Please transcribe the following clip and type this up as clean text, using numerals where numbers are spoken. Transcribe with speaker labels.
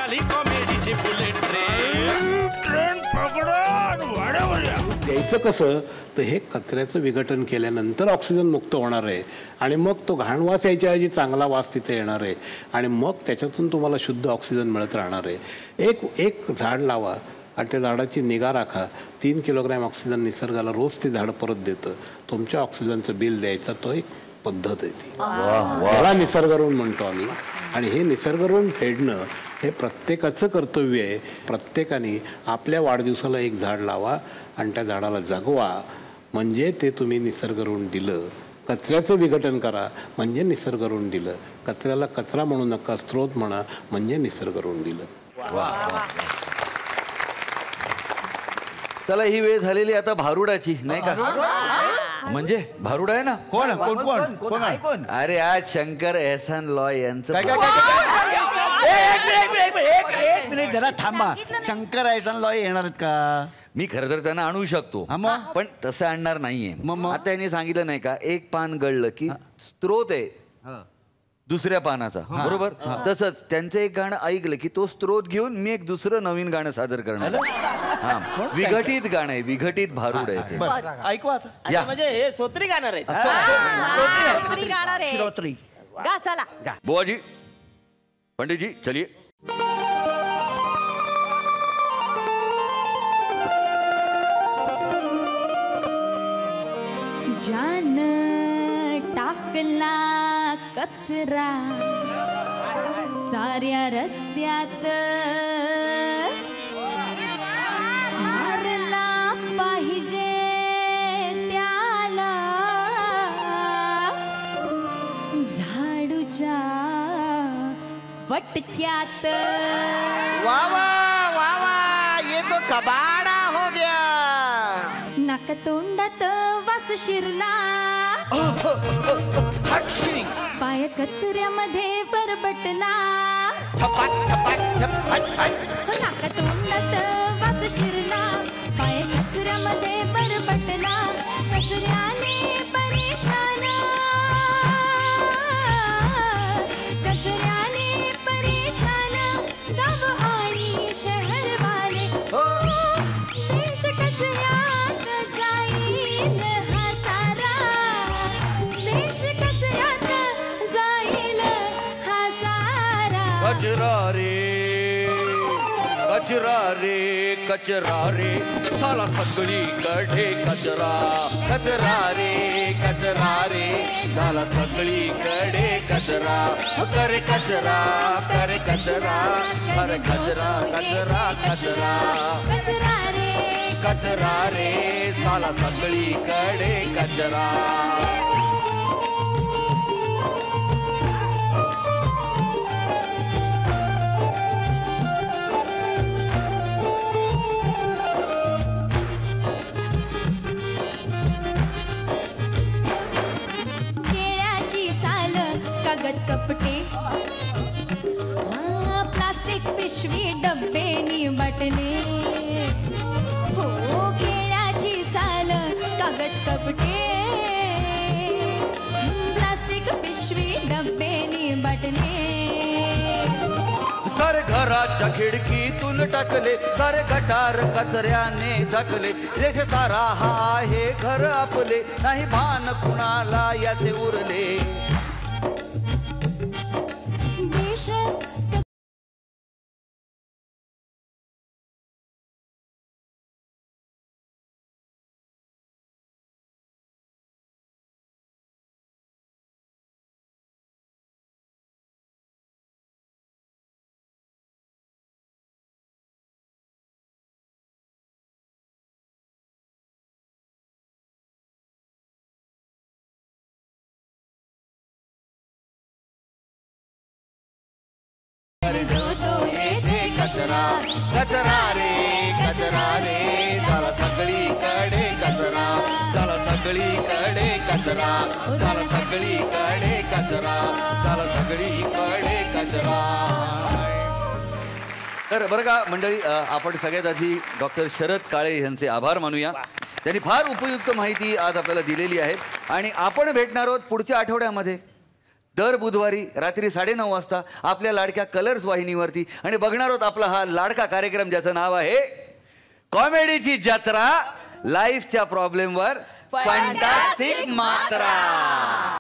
Speaker 1: झाली कॉमेडीची bullet train पकडा वाड्यावर या.
Speaker 2: द्यायचं कसं तर हे कचऱ्याचं विघटन केल्यानंतर ऑक्सिजन मुक्त होणार आहे आणि मग तो घाण वास यायच्या ऐवजी चांगला वास तिथे येणार आहे आणि मग त्याच्यातून तुम्हाला शुद्ध ऑक्सिजन मिळत राहणार आहे. एक झाड लावा आणि त्या झाडाची निगा राखा. 3 किलोग्रॅम ऑक्सिजन निसर्गाला रोज ते झाड परत देतं. तुमच्या ऑक्सिजनचं बिल द्यायचा तो एक पद्धत आहे ती. त्याला निसर्ग ऋण म्हणतो आम्ही. आणि हे निसर्ग ऋण फेडणं हे प्रत्येकाचं कर्तव्य आहे. प्रत्येकाने आपल्या वाढदिवसाला एक झाड लावा आणि त्या झाडाला जगवा म्हणजे ते तुम्ही निसर्ग ऋण दिलं. कचऱ्याचं विघटन करा म्हणजे निसर्ग ऋण दिलं. कचऱ्याला कचरा म्हणू नका, स्रोत म्हणा म्हणजे निसर्ग ऋण दिलं.
Speaker 3: चला ही वेळ झालेली आता भारुडाची नाही का? म्हणजे भारुड आहे ना?
Speaker 4: कोण कोण कोण कोण कोण?
Speaker 3: अरे आज शंकर एहसान लॉय यांचं.
Speaker 4: एक मिनिट जरा थांबा. शंकर एहसान लॉय येणार आहेत का?
Speaker 3: मी खरं तर त्यांना आणू शकतो पण तसं आणणार नाहीये. आता यांनी सांगितलं नाही का एक पान गळलं की स्त्रोत आहे दुसऱ्या पानाचा, बरोबर? तसंच त्यांचं एक गाणं ऐकलं की तो स्त्रोत घेऊन मी एक दुसरं नवीन गाणं सादर करणार. हा विघटित गाणं आहे, विघटित भारूड आहे ते.
Speaker 4: ऐकू आता.
Speaker 5: म्हणजे हे सोत्री गाणार आहे.
Speaker 6: श्रोत्री गा चला.
Speaker 3: बुवाजी पंडित जी चलिए.
Speaker 6: जान टाकला कचरा साऱ्या रस्त्यात मारला पाहिजे त्याला झाडूच्या वटक्यात.
Speaker 5: वा वा वा वा ये तो कबाड़ा हो गया.
Speaker 6: नाक तोंडात वास शिरला पाय कचऱ्यामध्ये बरबटला. नाक तोंडात वास शिरला पाय कचऱ्यामध्ये बरबटला. कचऱ्याने परेशान कचऱ्याने परेशान गाव आणि शहर वाले. देश कचऱ्यात जाईल हा सारा. देश कचऱ्यात जाईल हा सारा.
Speaker 3: कचरा रे कचरा रे साला सगळीकडे कचरा. कचरा रे साला सगळीकडे कचरा. करे कचरा करे कचरा करे कचरा कचरा कचरा. कचरा रे साला सगळीकडे कचरा.
Speaker 6: कागद कपटे प्लास्टिक पिशवी डब्बेनी बाटले. हो केळ्याची साल कागद कपटे प्लास्टिक पिशवी डब्बेनी बाटले.
Speaker 3: सारे घराच्या खिडकीतून टाकले सारे गटार कचऱ्याने झाकले. देश सारा हा आहे घर आपले नाही भान कुणाला याचे उरले.
Speaker 6: देश
Speaker 3: कचरा कचरा रे झाला सगळीकडे कचरा. झाला सगळीकडे कचरा. झाला सगळीकडे कचरा. झाला सगळीकडे कचरा. तर बरं का मंडळी आपण सगळ्यात आधी डॉक्टर शरद काळे यांचे आभार मानूया. त्यांनी फार उपयुक्त माहिती आज आपल्याला दिलेली आहे आणि आपण भेटणार आहोत पुढच्या आठवड्यामध्ये. दर बुधवारी रात्री 9:30 वाजता आपल्या लाडक्या कलर्स वाहिनीवरती. आणि बघणार आहोत आपला हा लाडका कार्यक्रम ज्याचं नाव आहे कॉमेडीची जत्रा. लाईफच्या प्रॉब्लेमवर फंटास्टिक मात्रा.